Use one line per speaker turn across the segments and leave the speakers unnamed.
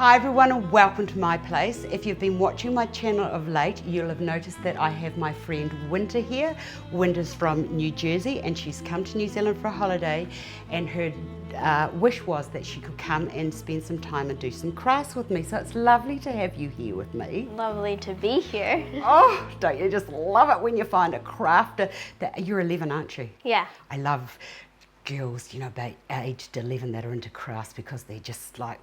Hi everyone and welcome to my place. If you've been watching my channel of late, you'll have noticed that I have my friend Winter here. Winter's from New Jersey and she's come to New Zealand for a holiday, and her wish was that she could come and spend some time and do some crafts with me. So it's lovely to have you here with me.
Lovely to be here.
Oh, don't you just love it when you find a crafter? You're 11, aren't you?
Yeah.
I love girls, you know, about aged 11 that are into crafts because they're just like,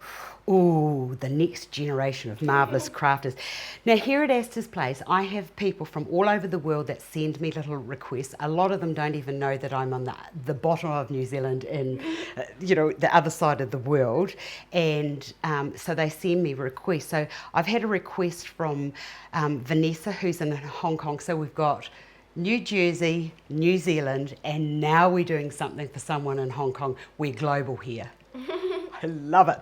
oh, the next generation of marvellous crafters. Now here at Astar's place, I have people from all over the world that send me little requests. A lot of them don't even know that I'm on the bottom of New Zealand in, you know, the other side of the world. And so they send me requests. So I've had a request from Vanessa, who's in Hong Kong. So we've got New Jersey, New Zealand, and now we're doing something for someone in Hong Kong. We're global here. I love it.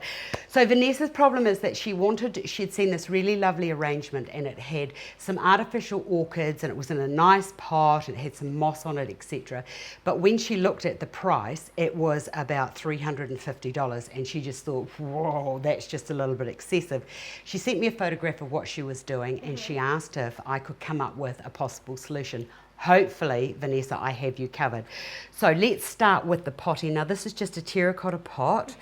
So Vanessa's problem is that she'd seen this really lovely arrangement, and it had some artificial orchids and it was in a nice pot, it had some moss on it, etc. But when she looked at the price, it was about $350, and she just thought, whoa, that's just a little bit excessive. She sent me a photograph of what she was doing, and she asked if I could come up with a possible solution. Hopefully, Vanessa, I have you covered. So let's start with the potting. Now this is just a terracotta pot,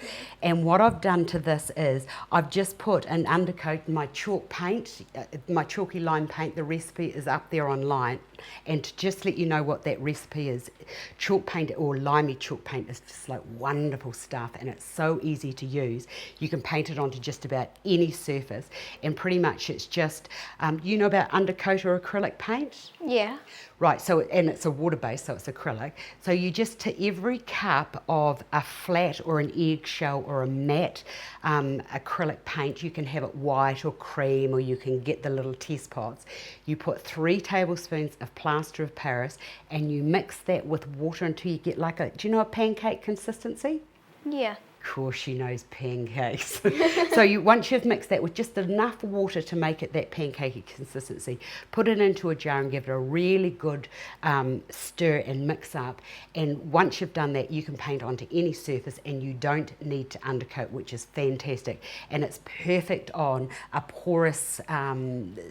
and what I've done to this is I've just put an undercoat in my chalk paint, my chalky lime paint. The recipe is up there online, and to just let you know what that recipe is, chalk paint or limey chalk paint is just like wonderful stuff, and it's so easy to use. You can paint it onto just about any surface, and pretty much it's just, you know about undercoat or acrylic paint?
Yeah.
Right, so, and it's a water-based, so it's acrylic. So you just, to every cup of a flat or an eggshell or a matte acrylic paint, you can have it white or cream, or you can get the little test pots. You put 3 tablespoons of plaster of Paris, and you mix that with water until you get like do you know a pancake consistency?
Yeah.
Of course she knows pancakes. So once you've mixed that with just enough water to make it that pancakey consistency, put it into a jar and give it a really good stir and mix up. And once you've done that, you can paint onto any surface, and you don't need to undercoat, which is fantastic. And it's perfect on a porous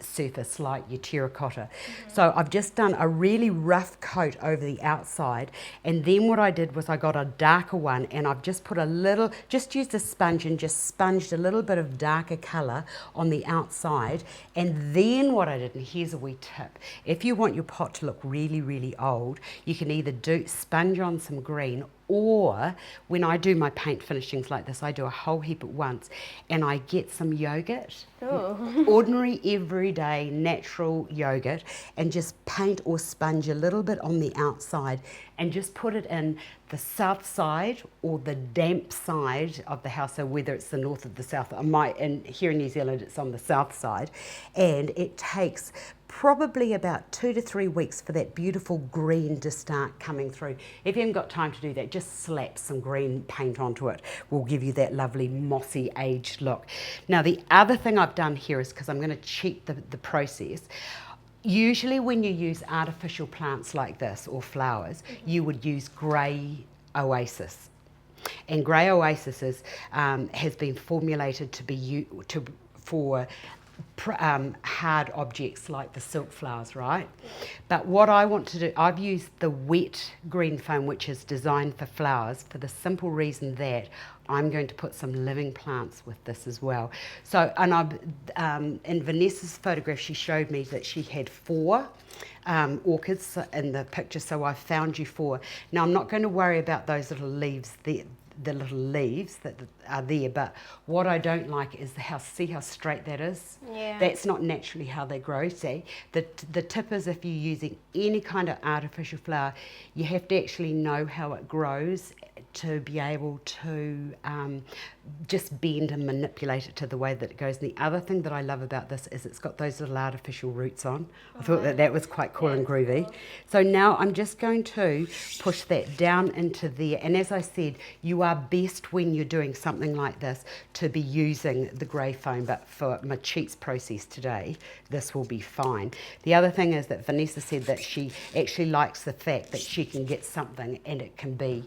surface like your terracotta. So I've just done a really rough coat over the outside, and then what I did was I got a darker one, and I've just put a little, just used a sponge and just sponged a little bit of darker colour on the outside. And then what I did, and here's a wee tip, if you want your pot to look really, really old, you can either sponge on some green, or when I do my paint finishings like this, I do a whole heap at once, and I get some yogurt, ordinary, everyday, natural yogurt, and just paint or sponge a little bit on the outside, and just put it in the south side or the damp side of the house, so whether it's the north or the south. And here in New Zealand, it's on the south side, and it takes probably about 2 to 3 weeks for that beautiful green to start coming through. If you haven't got time to do that, just slap some green paint onto it. Will give you that lovely mossy aged look. Now the other thing I've done here is, because I'm going to cheat the process, usually when you use artificial plants like this or flowers, you would use grey oasis. And grey oasis has been formulated to be for hard objects like the silk flowers, right? But what I want to do, I've used the wet green foam, which is designed for flowers, for the simple reason that I'm going to put some living plants with this as well. So, and in Vanessa's photograph, she showed me that she had 4 orchids in the picture, so I found you 4. Now I'm not going to worry about those little leaves there, the little leaves that are there, but what I don't like is see how straight that is?
Yeah.
That's not naturally how they grow, see? The tip is, if you're using any kind of artificial flower, you have to actually know how it grows to be able to just bend and manipulate it to the way that it goes. And the other thing that I love about this is it's got those little artificial roots on. I thought that was quite cool and groovy. So now I'm just going to push that down into there. And as I said, you are best when you're doing something like this to be using the grey foam, but for my cheats process today, this will be fine. The other thing is that Vanessa said that she actually likes the fact that she can get something and it can be,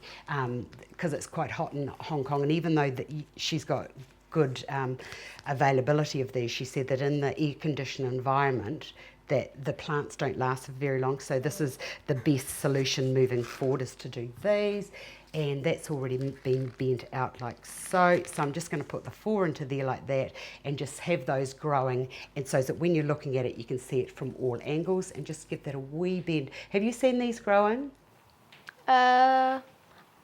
because it's quite hot in Hong Kong, and even though she's got good availability of these. She said that in the air-conditioned environment, that the plants don't last for very long. So this is the best solution moving forward, is to do these. And that's already been bent out like so. So I'm just going to put the 4 into there like that and just have those growing. And so that when you're looking at it, you can see it from all angles and just give that a wee bend. Have you seen these growing?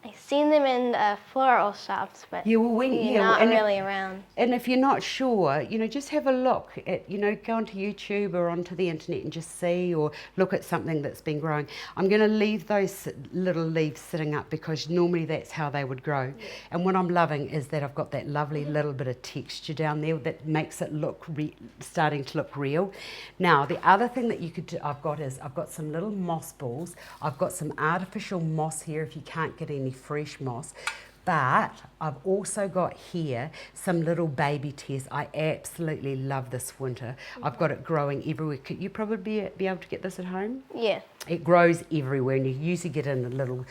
I've seen them in floral shops, but
Yeah, well,
not really around.
And if you're not sure, just have a look at, go onto YouTube or onto the internet and just see, or look at something that's been growing. I'm going to leave those little leaves sitting up because normally that's how they would grow. Yeah. And what I'm loving is that I've got that lovely little bit of texture down there that makes it look starting to look real. Now, the other thing that you could do, I've got some little moss balls. I've got some artificial moss here if you can't get any fresh moss, but I've also got here some little baby tears. I absolutely love this winter. I've got it growing everywhere. Could you probably be able to get this at home?
Yeah.
It grows everywhere, and you usually get it in a little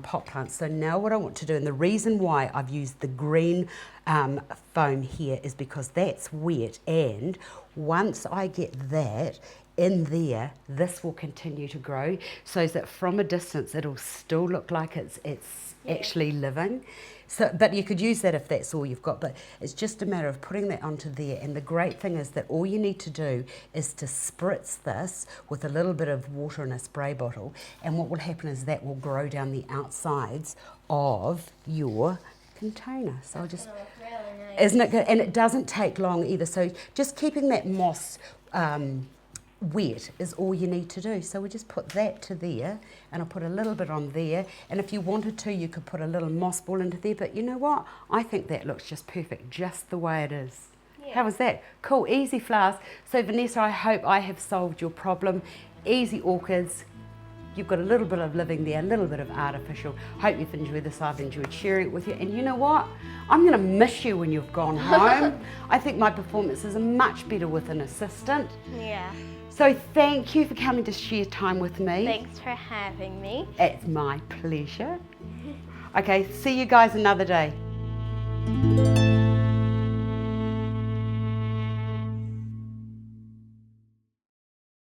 pot plant. So now what I want to do, and the reason why I've used the green foam here is because that's wet, and once I get that in there, this will continue to grow, so that from a distance it'll still look like it's actually living. So, but you could use that if that's all you've got, but it's just a matter of putting that onto there. And the great thing is that all you need to do is to spritz this with a little bit of water in a spray bottle, and what will happen is that will grow down the outsides of your container. So I'll just,
really nice.
isn't it good? And it doesn't take long either. So just keeping that moss wet is all you need to do. So we just put that to there, and I'll put a little bit on there, and if you wanted to you could put a little moss ball into there, but you know what, I think that looks just perfect just the way it is. Yeah. How was that? Cool, easy flowers. So Vanessa, I hope I have solved your problem. Easy orchids. You've got a little bit of living there, a little bit of artificial. Hope you've enjoyed this. I've enjoyed sharing it with you. And you know what? I'm going to miss you when you've gone home. I think my performances are much better with an assistant.
Yeah.
So thank you for coming to share time with me.
Thanks for having me.
It's my pleasure. Okay, see you guys another day.